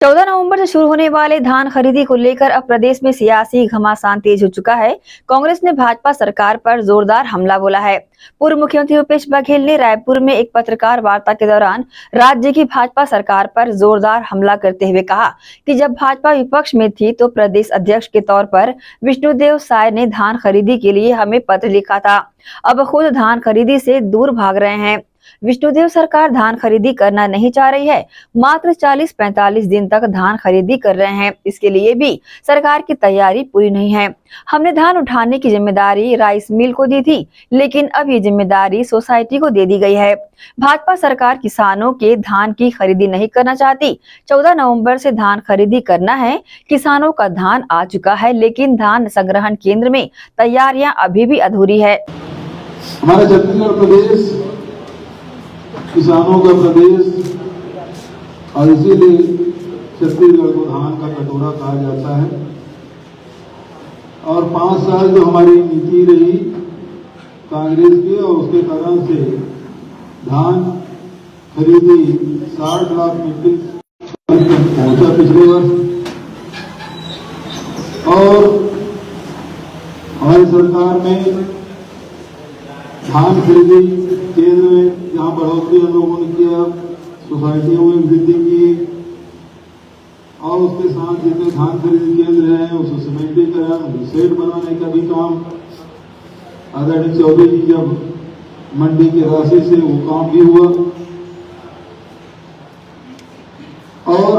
14 नवंबर से शुरू होने वाले धान खरीदी को लेकर अब प्रदेश में सियासी घमासान तेज हो चुका है। कांग्रेस ने भाजपा सरकार पर जोरदार हमला बोला है। पूर्व मुख्यमंत्री भूपेश बघेल ने रायपुर में एक पत्रकार वार्ता के दौरान राज्य की भाजपा सरकार पर जोरदार हमला करते हुए कहा कि जब भाजपा विपक्ष में थी तो प्रदेश अध्यक्ष के तौर पर विष्णुदेव साय ने धान खरीदी के लिए हमें पत्र लिखा था। अब खुद धान खरीदी से दूर भाग रहे हैं। विष्णुदेव सरकार धान खरीदी करना नहीं चाह रही है। मात्र 40-45 दिन तक धान खरीदी कर रहे हैं। इसके लिए भी सरकार की तैयारी पूरी नहीं है। हमने धान उठाने की जिम्मेदारी राइस मिल को दी थी, लेकिन अब ये जिम्मेदारी सोसाइटी को दे दी गई है। भाजपा सरकार किसानों के धान की खरीदी नहीं करना चाहती। 14 नवंबर से धान खरीदी करना है। किसानों का धान आ चुका है, लेकिन धान संग्रहण केंद्र में तैयारियां अभी भी अधूरी है। हमारा छत्तीसगढ़ प्रदेश किसानों का प्रदेश और इसीलिए छत्तीसगढ़ को धान का कटोरा कहा जाता है। और 5 साल जो हमारी नीति रही कांग्रेस की, और उसके कारण से धान खरीदी 60 लाख मीट्रिक पहुंचा पिछले वर्ष। और हमारी सरकार में धान खरीदी केंद्र में जहां बढ़ोतरी हम लोगों ने किया, सोसाइटियों में वृद्धि की, और उसके साथ जितने धान खरीदी केंद्र हैं उसको सीमेंटीकरण, शेड बनाने का भी काम आदरणीय चौबे जी जब मंडी की राशि से वो काम भी हुआ। और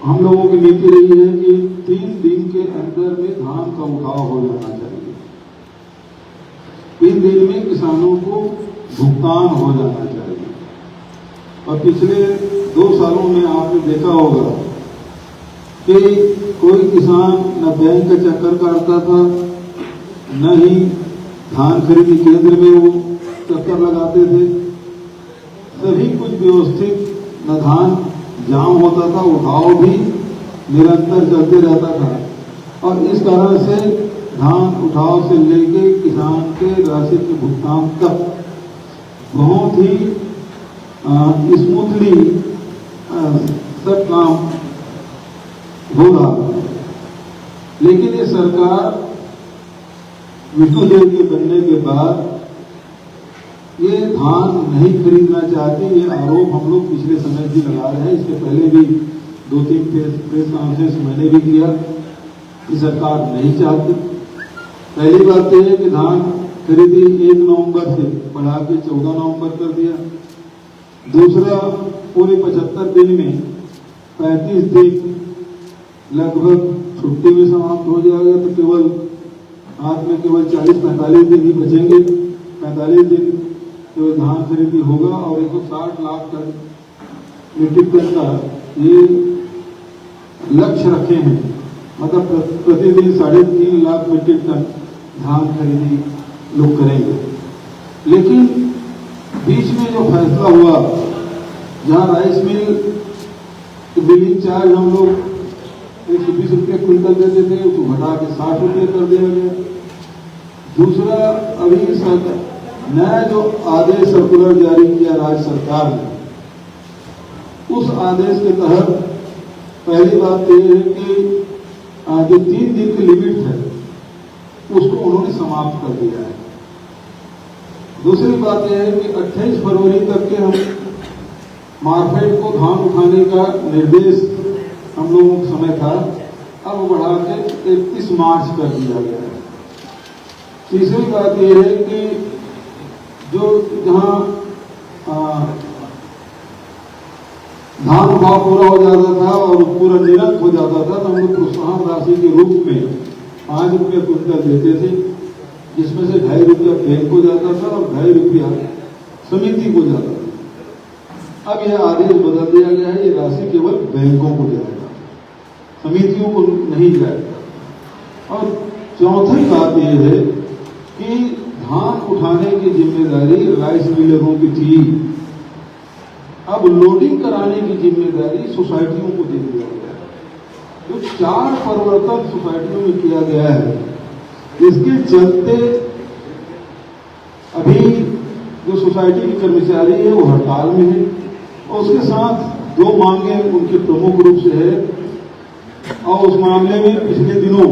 हम लोगों की नीति रही है कि 3 दिन के अंदर में धान का उठाव हो जाना चाहिए। 3 दिन में किसानों को भुगतान हो जाना चाहिए। और पिछले 2 सालों में आपने देखा होगा कि कोई किसान न बैंक का चक्कर काटता था, न ही धान खरीदी केंद्र में वो चक्कर लगाते थे। सभी कुछ व्यवस्थित, न धान जाम होता था, उठाव भी निरंतर चलते रहता था। और इस कारण से धान उठाव से लेके किसान के राशि के भुगतान तक बहुत ही स्मूथली सब काम हो रहा है। लेकिन ये सरकार विष्णुदेव के बनने के बाद ये धान नहीं खरीदना चाहती। ये आरोप हम लोग पिछले समय भी लगा रहे हैं। इसके पहले भी 2-3 प्रेस कॉन्फ्रेंस मैंने भी किया कि सरकार नहीं चाहती। पहली बात तो है कि धान खरीदी 1 नवंबर से बढ़ा के 14 नवंबर कर दिया। दूसरा, पूरे 75 दिन में 35 दिन लगभग छुट्टी में समाप्त हो जाएगा, तो केवल हाथ में केवल 40-45 दिन ही बचेंगे। 45 दिन केवल धान खरीदी होगा। और 160 लाख टन मीट्रिक टन का ये लक्ष्य रखे हैं। मतलब प्रतिदिन 3.5 लाख मीट्रिक टन धान खरीदी लोग करेंगे। लेकिन बीच में जो फैसला हुआ, जहां राइस मिल बिलिंग चार्ज हम लोग 120 रुपये क्विंटल देते थे, उसको घटा के 60 रुपये कर दिया गया। दूसरा, अभी नया जो आदेश सर्कुलर जारी किया राज्य सरकार ने, उस आदेश के तहत पहली बात यह है कि जो 3 दिन की लिमिट है उसको उन्होंने समाप्त कर दिया है। दूसरी बात यह है कि 28 फरवरी तक के हम मार्केट को धान उठाने का निर्देश हम लोगों को समय था, अब वो बढ़ा के 31 मार्च कर दिया गया है। तीसरी बात यह है कि जो जहां धान उठाव पूरा हो जाता था और पूरा निरंक हो जाता था, तो हम लोग प्रोत्साहन राशि के रूप में 5 रुपये क्विंटल देते थे, जिसमें से 2.5 रुपया बैंक को जाता था और 2.5 रुपया समिति को जाता था। अब यह आदेश बदल दिया गया है, ये राशि केवल बैंकों को जाएगा, समितियों को नहीं जाएगा। और चौथी बात यह है कि धान उठाने की जिम्मेदारी राइस मिलरों की थी, अब लोडिंग कराने की जिम्मेदारी सोसाइटियों को दे दिया गया है। जो 4 परिवर्तन सोसाइटियों में किया गया है, इसके चलते अभी जो सोसाइटी की कर्मचारी है वो हड़ताल में है, और उसके साथ दो मांगे उनके प्रमुख रूप से है और उस मामले में पिछले दिनों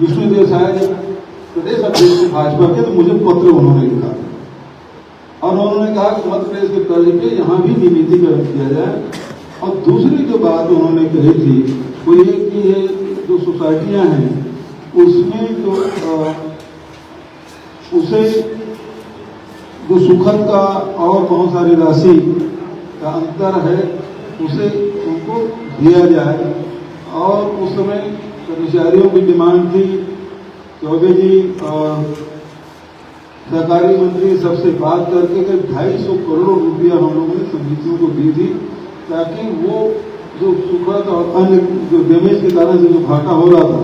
विष्णुदेव साय जब प्रदेश अध्यक्ष भाजपा के, तो मुझे पत्र उन्होंने लिखा और उन्होंने कहा कि मध्य प्रदेश के तर्ज पे यहाँ भी नियमितीकरण किया जाए। और दूसरी जो बात उन्होंने कही थी वो ये कि ये जो सोसाइटियाँ हैं उसमें जो उसे जो सुखद का और बहुत सारी राशि का अंतर है उसे उनको दिया जाए। और उस समय कर्मचारियों की डिमांड थी, चौबे जी सहकारी मंत्री सबसे बात करके 250 करोड़ रुपया हम लोगों ने समितियों को दी थी ताकि वो जो सुखद और अन्य जो डैमेज के कारण से जो घाटा हो रहा था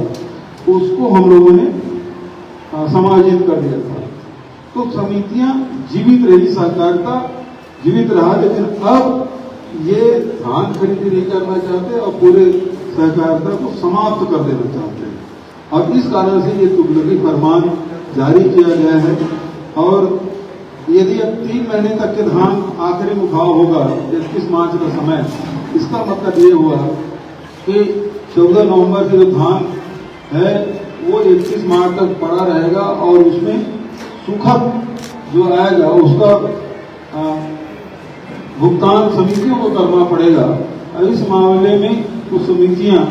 उसको हम लोगों ने समायोजित कर दिया था। तो समितियां जीवित रही, सहकारिता जीवित रहा, लेकिन अब ये धान खरीदी नहीं करना चाहते और पूरे सहकारिता को समाप्त कर देना चाहते हैं। अब इस कारण से ये तुगलकी फरमान जारी किया गया है और यदि अब 3 महीने तक के धान आखिरी मुखाव होगा 31 मार्च का समय, इसका मतलब ये हुआ कि 14 नवंबर से जो धान है वो 31 मार्च तक पड़ा रहेगा और उसमें सुखद जो आएगा उसका भुगतान समितियों को करना पड़ेगा। इस मामले में कुछ समितियां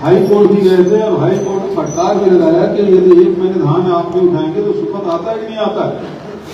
हाई कोर्ट भी गए थे और हाई कोर्ट ने फटकार भी लगाया कि यदि 1 महीने धान आप नहीं उठाएंगे तो सुखद आता है कि नहीं आता है।